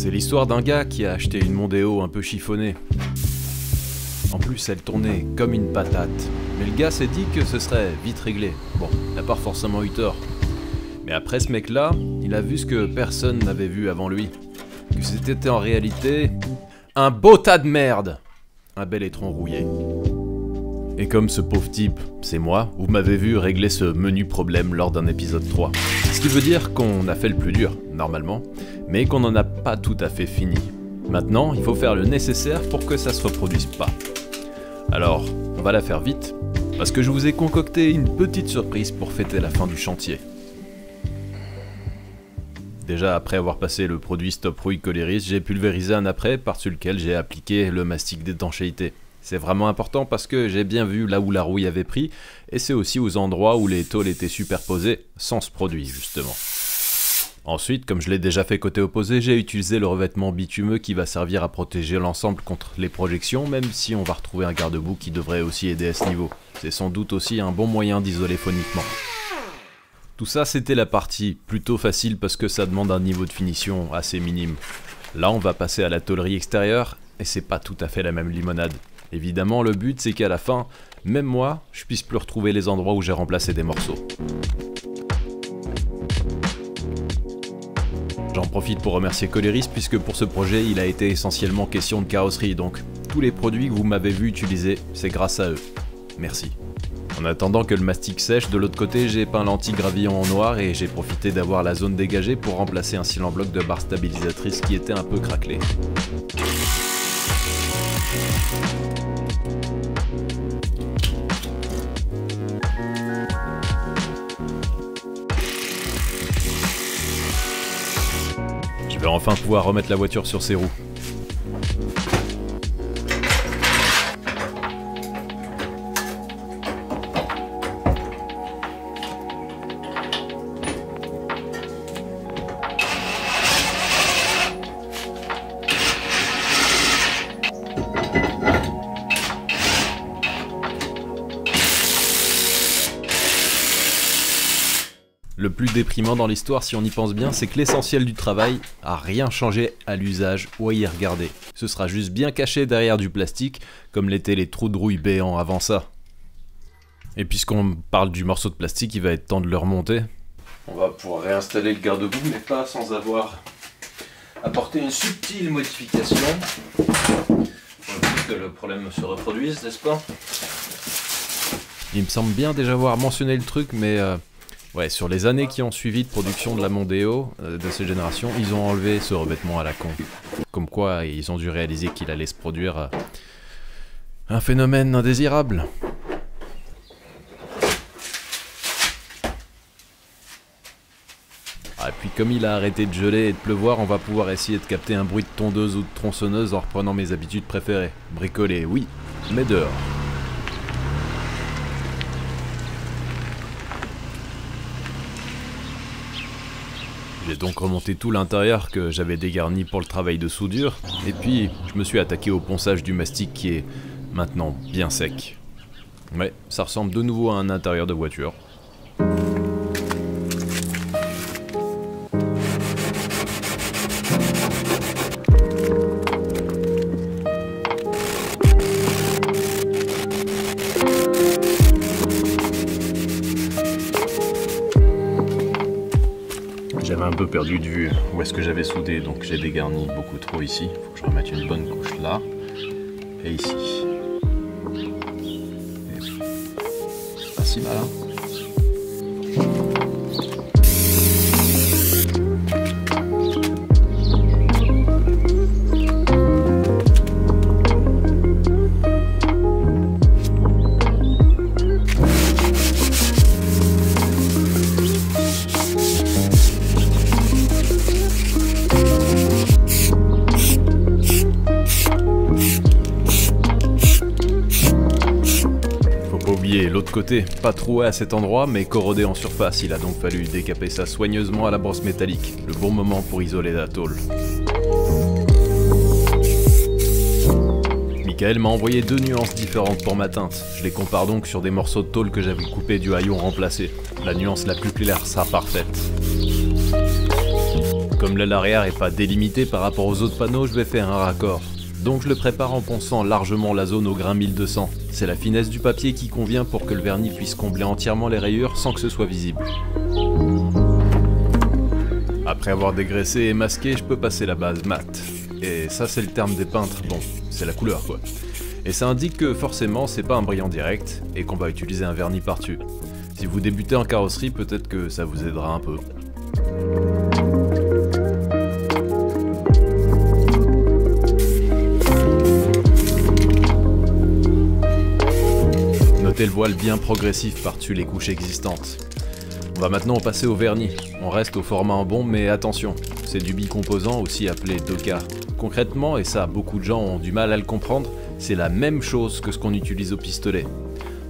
C'est l'histoire d'un gars qui a acheté une Mondeo un peu chiffonnée. En plus, elle tournait comme une patate. Mais le gars s'est dit que ce serait vite réglé. Bon, il n'a pas forcément eu tort. Mais après ce mec-là, il a vu ce que personne n'avait vu avant lui. Que c'était en réalité un beau tas de merde. Un bel étron rouillé. Et comme ce pauvre type, c'est moi, vous m'avez vu régler ce menu problème lors d'un épisode 3. Ce qui veut dire qu'on a fait le plus dur, normalement, mais qu'on n'en a pas tout à fait fini. Maintenant, il faut faire le nécessaire pour que ça se reproduise pas. Alors, on va la faire vite, parce que je vous ai concocté une petite surprise pour fêter la fin du chantier. Déjà, après avoir passé le produit Stop Rouille Coliris, j'ai pulvérisé un après par-dessus lequel j'ai appliqué le mastic d'étanchéité. C'est vraiment important parce que j'ai bien vu là où la rouille avait pris, et c'est aussi aux endroits où les tôles étaient superposées, sans ce produit justement. Ensuite, comme je l'ai déjà fait côté opposé, j'ai utilisé le revêtement bitumeux qui va servir à protéger l'ensemble contre les projections, même si on va retrouver un garde-boue qui devrait aussi aider à ce niveau. C'est sans doute aussi un bon moyen d'isoler phoniquement. Tout ça, c'était la partie plutôt facile parce que ça demande un niveau de finition assez minime. Là, on va passer à la tôlerie extérieure, et c'est pas tout à fait la même limonade. Évidemment, le but, c'est qu'à la fin, même moi, je puisse plus retrouver les endroits où j'ai remplacé des morceaux. J'en profite pour remercier Coliris, puisque pour ce projet, il a été essentiellement question de carrosserie, donc tous les produits que vous m'avez vu utiliser, c'est grâce à eux. Merci. En attendant que le mastic sèche, de l'autre côté, j'ai peint l'anti-gravillon en noir et j'ai profité d'avoir la zone dégagée pour remplacer un cylindre bloc de barre stabilisatrice qui était un peu craquelé. Je vais enfin pouvoir remettre la voiture sur ses roues. Le plus déprimant dans l'histoire, si on y pense bien, c'est que l'essentiel du travail a rien changé à l'usage ou à y regarder. Ce sera juste bien caché derrière du plastique, comme l'étaient les trous de rouille béants avant ça. Et puisqu'on parle du morceau de plastique, il va être temps de le remonter. On va pouvoir réinstaller le garde-boue, mais pas sans avoir apporté une subtile modification. Pour que le problème se reproduise, n'est-ce pas? Il me semble bien déjà avoir mentionné le truc, mais... ouais, sur les années qui ont suivi de production de la Mondeo, de cette génération, ils ont enlevé ce revêtement à la con. Comme quoi, ils ont dû réaliser qu'il allait se produire un phénomène indésirable. Ah, et puis comme il a arrêté de geler et de pleuvoir, on va pouvoir essayer de capter un bruit de tondeuse ou de tronçonneuse en reprenant mes habitudes préférées. Bricoler, oui, mais dehors. J'ai donc remonté tout l'intérieur que j'avais dégarni pour le travail de soudure, et puis je me suis attaqué au ponçage du mastic qui est maintenant bien sec. Ouais, ça ressemble de nouveau à un intérieur de voiture. J'avais un peu perdu de vue où est-ce que j'avais soudé, donc j'ai dégarni beaucoup trop ici. Faut que je remette une bonne couche là et ici. Et pas si mal, hein. L'autre côté, pas troué à cet endroit, mais corrodé en surface, il a donc fallu décaper ça soigneusement à la brosse métallique. Le bon moment pour isoler la tôle. Michael m'a envoyé deux nuances différentes pour ma teinte. Je les compare donc sur des morceaux de tôle que j'avais coupés du haillon remplacé. La nuance la plus claire sera parfaite. Comme l'aile arrière est pas délimitée par rapport aux autres panneaux, je vais faire un raccord. Donc je le prépare en ponçant largement la zone au grain 1200. C'est la finesse du papier qui convient pour que le vernis puisse combler entièrement les rayures sans que ce soit visible. Après avoir dégraissé et masqué, je peux passer la base mat. Et ça c'est le terme des peintres, bon, c'est la couleur quoi. Et ça indique que forcément c'est pas un brillant direct et qu'on va utiliser un vernis par-dessus. Si vous débutez en carrosserie, peut-être que ça vous aidera un peu. Notez le voile bien progressif par-dessus les couches existantes. On va maintenant passer au vernis. On reste au format en bombe, mais attention, c'est du bicomposant, aussi appelé 2K. Concrètement, et ça beaucoup de gens ont du mal à le comprendre, c'est la même chose que ce qu'on utilise au pistolet.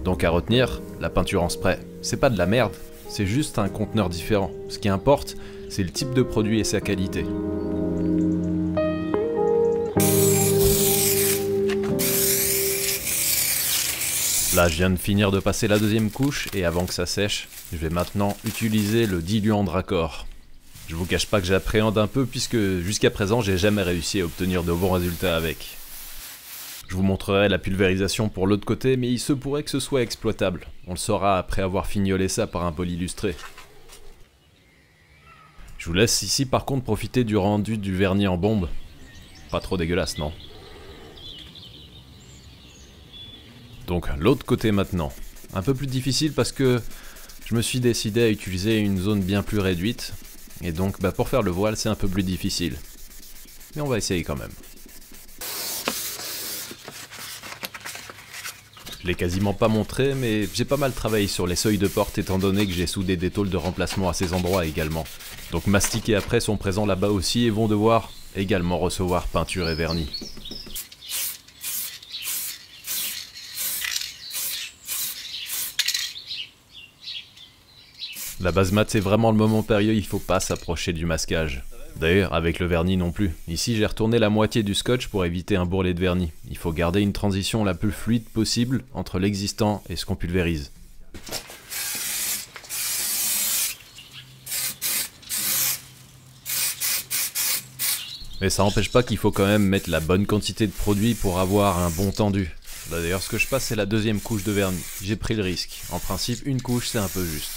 Donc à retenir, la peinture en spray, c'est pas de la merde, c'est juste un conteneur différent. Ce qui importe, c'est le type de produit et sa qualité. Là, je viens de finir de passer la deuxième couche et avant que ça sèche, je vais maintenant utiliser le diluant de raccord. Je vous cache pas que j'appréhende un peu puisque jusqu'à présent, j'ai jamais réussi à obtenir de bons résultats avec. Je vous montrerai la pulvérisation pour l'autre côté, mais il se pourrait que ce soit exploitable. On le saura après avoir fignolé ça par un poli illustré. Je vous laisse ici par contre profiter du rendu du vernis en bombe. Pas trop dégueulasse, non? Donc l'autre côté maintenant. Un peu plus difficile parce que je me suis décidé à utiliser une zone bien plus réduite. Et donc pour faire le voile c'est un peu plus difficile. Mais on va essayer quand même. Je l'ai quasiment pas montré, mais j'ai pas mal travaillé sur les seuils de porte étant donné que j'ai soudé des tôles de remplacement à ces endroits également. Donc mastic et après sont présents là-bas aussi et vont devoir également recevoir peinture et vernis. La base mat c'est vraiment le moment périlleux, il faut pas s'approcher du masquage. D'ailleurs, avec le vernis non plus. Ici, j'ai retourné la moitié du scotch pour éviter un bourrelet de vernis. Il faut garder une transition la plus fluide possible entre l'existant et ce qu'on pulvérise. Mais ça n'empêche pas qu'il faut quand même mettre la bonne quantité de produit pour avoir un bon tendu. Là, d'ailleurs, ce que je passe, c'est la deuxième couche de vernis. J'ai pris le risque. En principe, une couche, c'est un peu juste.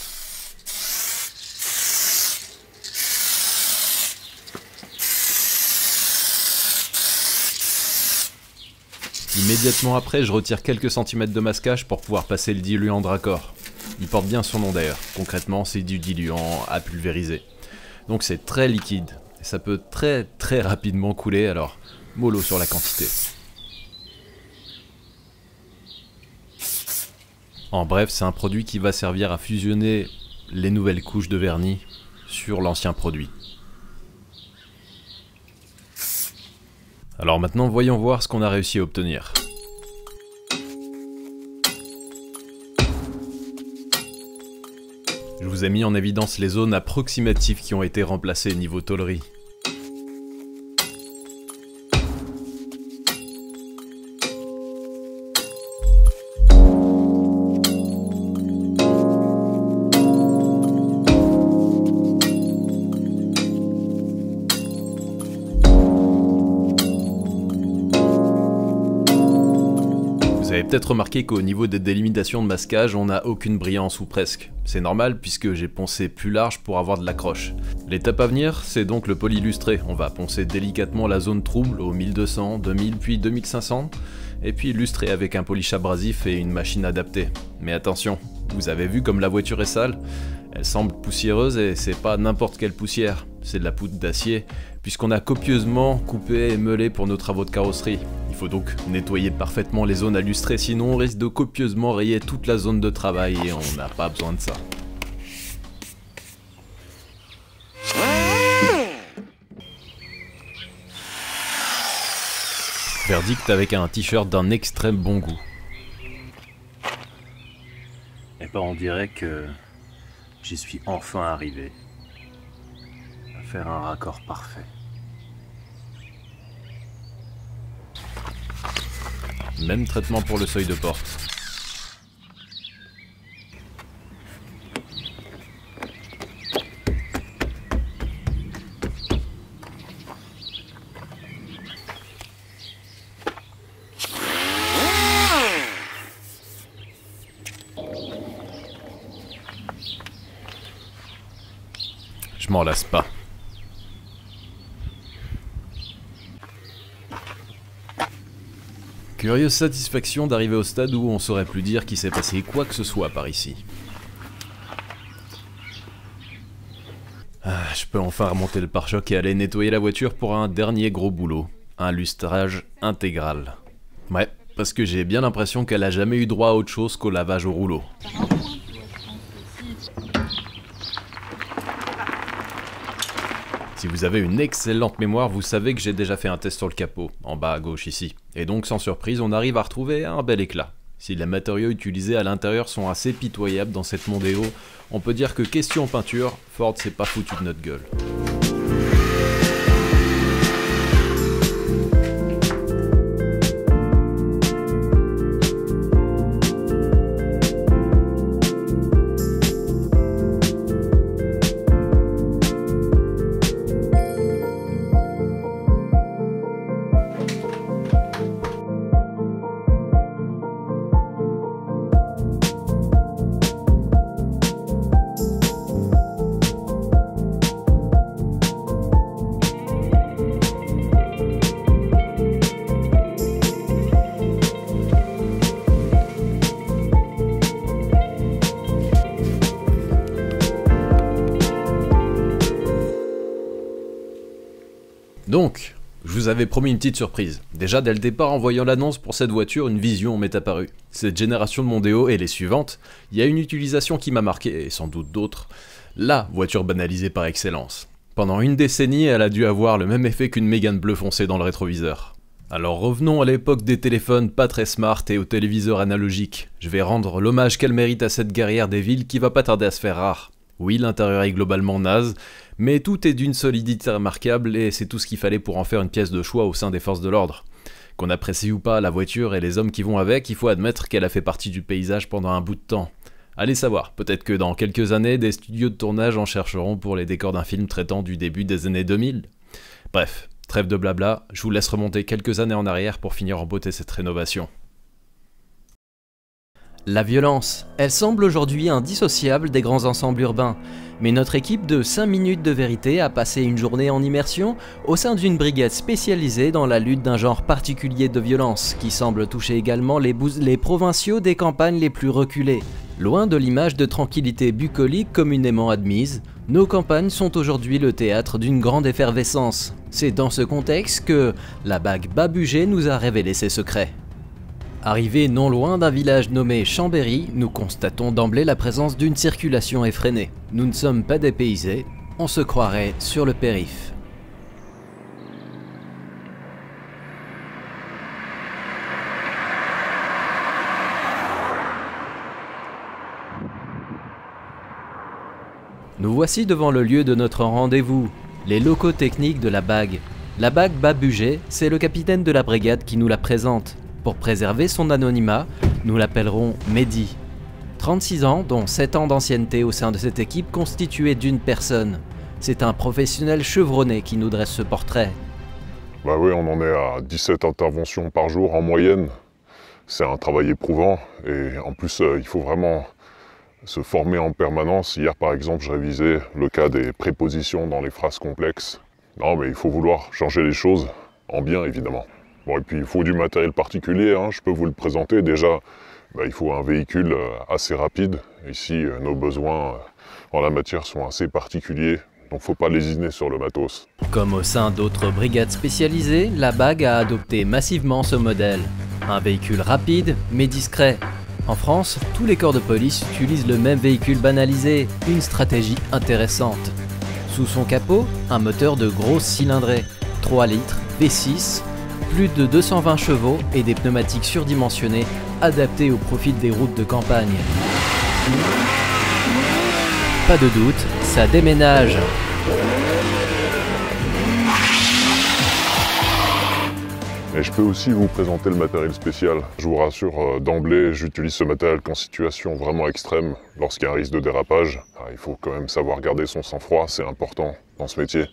Immédiatement après, je retire quelques centimètres de masquage pour pouvoir passer le diluant de raccord. Il porte bien son nom d'ailleurs. Concrètement, c'est du diluant à pulvériser. Donc c'est très liquide. Et ça peut très rapidement couler, alors mollo sur la quantité. En bref, c'est un produit qui va servir à fusionner les nouvelles couches de vernis sur l'ancien produit. Alors maintenant, voyons voir ce qu'on a réussi à obtenir. Je vous ai mis en évidence les zones approximatives qui ont été remplacées niveau tôlerie. Vous avez peut-être remarqué qu'au niveau des délimitations de masquage, on n'a aucune brillance ou presque. C'est normal puisque j'ai poncé plus large pour avoir de l'accroche. L'étape à venir, c'est donc le poli illustré. On va poncer délicatement la zone trouble au 1200, 2000 puis 2500, et puis illustrer avec un polish abrasif et une machine adaptée. Mais attention, vous avez vu comme la voiture est sale? Elle semble poussiéreuse et c'est pas n'importe quelle poussière, c'est de la poudre d'acier, puisqu'on a copieusement coupé et meulé pour nos travaux de carrosserie. Il faut donc nettoyer parfaitement les zones à lustrer, sinon on risque de copieusement rayer toute la zone de travail et on n'a pas besoin de ça. Verdict avec un t-shirt d'un extrême bon goût. Et ben on dirait que j'y suis enfin arrivé à faire un raccord parfait. Même traitement pour le seuil de porte. m'en lasse pas. Curieuse satisfaction d'arriver au stade où on saurait plus dire qu'il s'est passé quoi que ce soit par ici. Je peux enfin remonter le pare-choc et aller nettoyer la voiture pour un dernier gros boulot. Un lustrage intégral. Ouais, parce que j'ai bien l'impression qu'elle a jamais eu droit à autre chose qu'au lavage au rouleau. Si vous avez une excellente mémoire, vous savez que j'ai déjà fait un test sur le capot, en bas à gauche ici. Et donc sans surprise, on arrive à retrouver un bel éclat. Si les matériaux utilisés à l'intérieur sont assez pitoyables dans cette Mondeo, on peut dire que question peinture, Ford s'est pas foutu de notre gueule. Donc, je vous avais promis une petite surprise. Déjà dès le départ, en voyant l'annonce pour cette voiture, une vision m'est apparue. Cette génération de Mondeo et les suivantes, il y a une utilisation qui m'a marqué, et sans doute d'autres. La voiture banalisée par excellence. Pendant une décennie, elle a dû avoir le même effet qu'une Mégane bleu foncé dans le rétroviseur. Alors revenons à l'époque des téléphones pas très smart et aux téléviseurs analogiques. Je vais rendre l'hommage qu'elle mérite à cette guerrière des villes qui va pas tarder à se faire rare. Oui, l'intérieur est globalement naze, mais tout est d'une solidité remarquable et c'est tout ce qu'il fallait pour en faire une pièce de choix au sein des forces de l'ordre. Qu'on apprécie ou pas la voiture et les hommes qui vont avec, il faut admettre qu'elle a fait partie du paysage pendant un bout de temps. Allez savoir, peut-être que dans quelques années, des studios de tournage en chercheront pour les décors d'un film traitant du début des années 2000. Bref, trêve de blabla, je vous laisse remonter quelques années en arrière pour finir en beauté cette rénovation. La violence, elle semble aujourd'hui indissociable des grands ensembles urbains, mais notre équipe de 5 minutes de vérité a passé une journée en immersion au sein d'une brigade spécialisée dans la lutte d'un genre particulier de violence, qui semble toucher également les provinciaux des campagnes les plus reculées. Loin de l'image de tranquillité bucolique communément admise, nos campagnes sont aujourd'hui le théâtre d'une grande effervescence. C'est dans ce contexte que la BAG Babugé nous a révélé ses secrets. Arrivé non loin d'un village nommé Chambéry, nous constatons d'emblée la présence d'une circulation effrénée. Nous ne sommes pas dépaysés, on se croirait sur le périph'. Nous voici devant le lieu de notre rendez-vous, les locaux techniques de la BAG. La BAG Babugé, c'est le capitaine de la brigade qui nous la présente. Pour préserver son anonymat, nous l'appellerons Mehdi. 36 ans, dont 7 ans d'ancienneté au sein de cette équipe constituée d'une personne. C'est un professionnel chevronné qui nous dresse ce portrait. Bah oui, on en est à 17 interventions par jour en moyenne. C'est un travail éprouvant et en plus il faut vraiment se former en permanence. Hier par exemple, je révisais le cas des prépositions dans les phrases complexes. Non mais il faut vouloir changer les choses, en bien évidemment. Bon, et puis il faut du matériel particulier, hein, je peux vous le présenter. Déjà, il faut un véhicule assez rapide. Ici, nos besoins en la matière sont assez particuliers, donc faut pas lésiner sur le matos. Comme au sein d'autres brigades spécialisées, la BAG a adopté massivement ce modèle. Un véhicule rapide, mais discret. En France, tous les corps de police utilisent le même véhicule banalisé, une stratégie intéressante. Sous son capot, un moteur de grosse cylindrée, 3 litres, V6, plus de 220 chevaux et des pneumatiques surdimensionnés adaptés au profil des routes de campagne. Pas de doute, ça déménage. Et je peux aussi vous présenter le matériel spécial. Je vous rassure, d'emblée, j'utilise ce matériel qu'en situation vraiment extrême, lorsqu'il y a un risque de dérapage. Il faut quand même savoir garder son sang-froid, c'est important dans ce métier.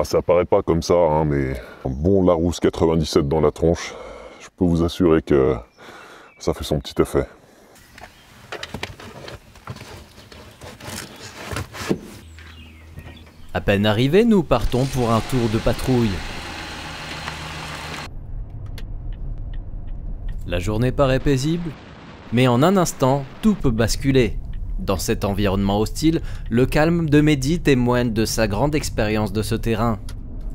Ça paraît pas comme ça, hein, mais un bon Larousse 97 dans la tronche, je peux vous assurer que ça fait son petit effet. À peine arrivés, nous partons pour un tour de patrouille. La journée paraît paisible, mais en un instant, tout peut basculer. Dans cet environnement hostile, le calme de Mehdi témoigne de sa grande expérience de ce terrain.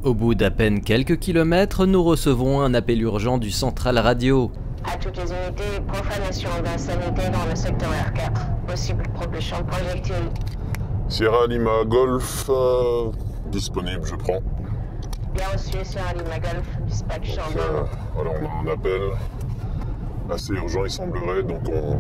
Au bout d'à peine quelques kilomètres, nous recevons un appel urgent du central radio. À toutes les unités, profanation d'insanité dans le secteur R4. Possible propulsion de projectile. Sierra Lima Golf, disponible, je prends. Bien reçu, Sierra Lima Golf, dispatch en Voilà, on a un appel assez urgent, il semblerait, donc on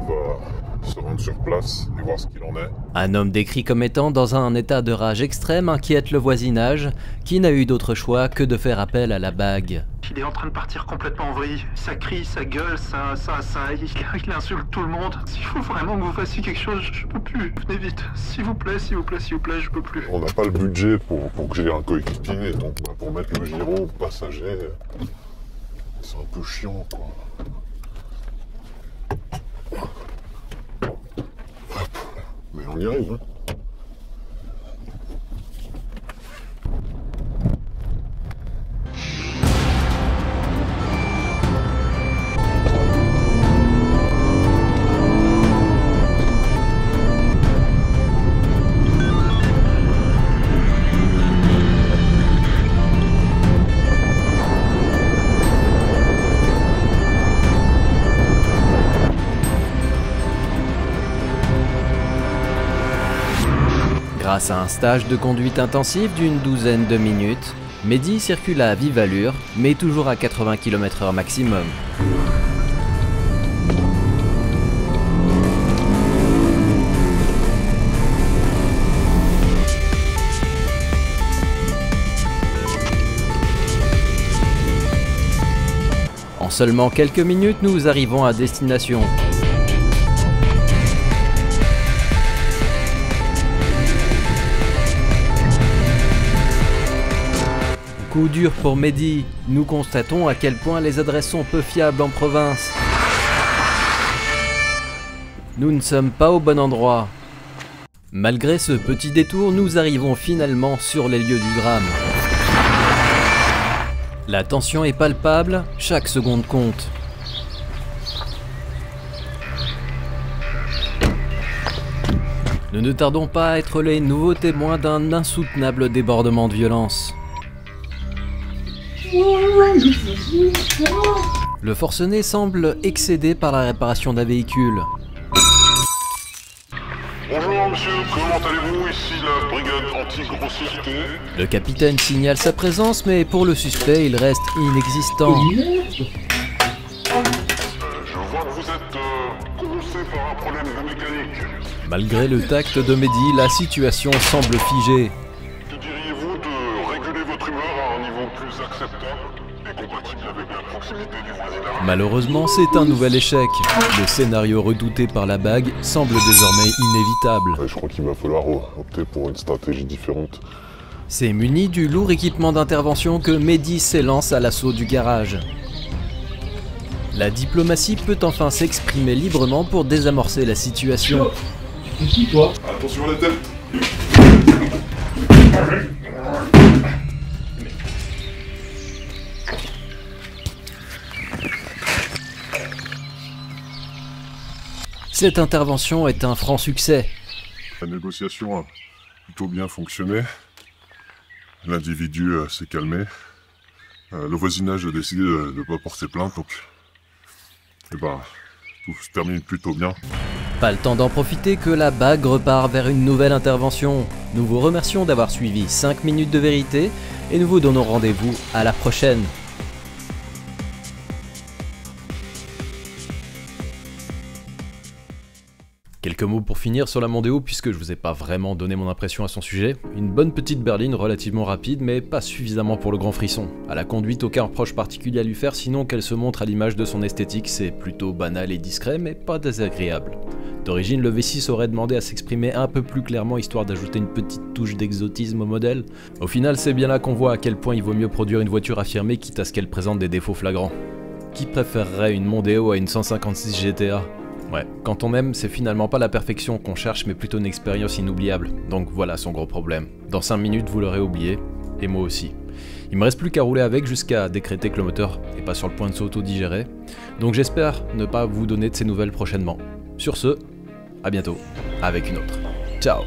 va se rendre sur place et voir ce qu'il en est. Un homme décrit comme étant dans un état de rage extrême inquiète le voisinage, qui n'a eu d'autre choix que de faire appel à la bague. Il est en train de partir complètement en vrille. Ça crie, ça gueule, il insulte tout le monde. S'il faut vraiment que vous fassiez quelque chose, je peux plus. Venez vite. S'il vous plaît, s'il vous plaît, s'il vous plaît, je peux plus. On n'a pas le budget pour que j'ai un coéquipier, donc pour mettre le gyro passager, c'est un peu chiant, quoi. Mais on y arrive, hein. Grâce à un stage de conduite intensive d'une douzaine de minutes, Mehdi circule à vive allure, mais toujours à 80 km/h maximum. En seulement quelques minutes, nous arrivons à destination. Coup dur pour Mehdi, nous constatons à quel point les adresses sont peu fiables en province. Nous ne sommes pas au bon endroit. Malgré ce petit détour, nous arrivons finalement sur les lieux du drame. La tension est palpable, chaque seconde compte. Nous ne tardons pas à être les nouveaux témoins d'un insoutenable débordement de violence. Le forcené semble excédé par la réparation d'un véhicule. Bonjour monsieur, comment allez-vous? Ici la brigade anti-grossièreté. Le capitaine signale sa présence, mais pour le suspect, il reste inexistant. Je vois que vous êtes coincé par un problème de mécanique. Malgré le tact de Mehdi, la situation semble figée. Que diriez-vous de réguler votre humeur à un niveau plus acceptable et compatible avec la proximité du voisinage? Malheureusement, c'est un nouvel échec. Le scénario redouté par la bague semble désormais inévitable. Ouais, je crois qu'il va falloir opter pour une stratégie différente. C'est muni du lourd équipement d'intervention que Mehdi s'élance à l'assaut du garage. La diplomatie peut enfin s'exprimer librement pour désamorcer la situation. C'est qui toi? Attention à la tête. Cette intervention est un franc succès. La négociation a plutôt bien fonctionné. L'individu s'est calmé. Le voisinage a décidé de ne pas porter plainte, donc tout se termine plutôt bien. Pas le temps d'en profiter que la bague repart vers une nouvelle intervention. Nous vous remercions d'avoir suivi 5 minutes de vérité et nous vous donnons rendez-vous à la prochaine. Quelques mots pour finir sur la Mondeo puisque je vous ai pas vraiment donné mon impression à son sujet. Une bonne petite berline relativement rapide mais pas suffisamment pour le grand frisson. À la conduite, aucun reproche particulier à lui faire sinon qu'elle se montre à l'image de son esthétique, c'est plutôt banal et discret mais pas désagréable. D'origine, le V6 aurait demandé à s'exprimer un peu plus clairement histoire d'ajouter une petite touche d'exotisme au modèle. Au final, c'est bien là qu'on voit à quel point il vaut mieux produire une voiture affirmée quitte à ce qu'elle présente des défauts flagrants. Qui préférerait une Mondeo à une 156 GTA? Ouais, quand on aime, c'est finalement pas la perfection qu'on cherche, mais plutôt une expérience inoubliable. Donc voilà son gros problème. Dans 5 minutes, vous l'aurez oublié, et moi aussi. Il me reste plus qu'à rouler avec jusqu'à décréter que le moteur est pas sur le point de s'auto-digérer. Donc j'espère ne pas vous donner de ces nouvelles prochainement. Sur ce, à bientôt, avec une autre. Ciao!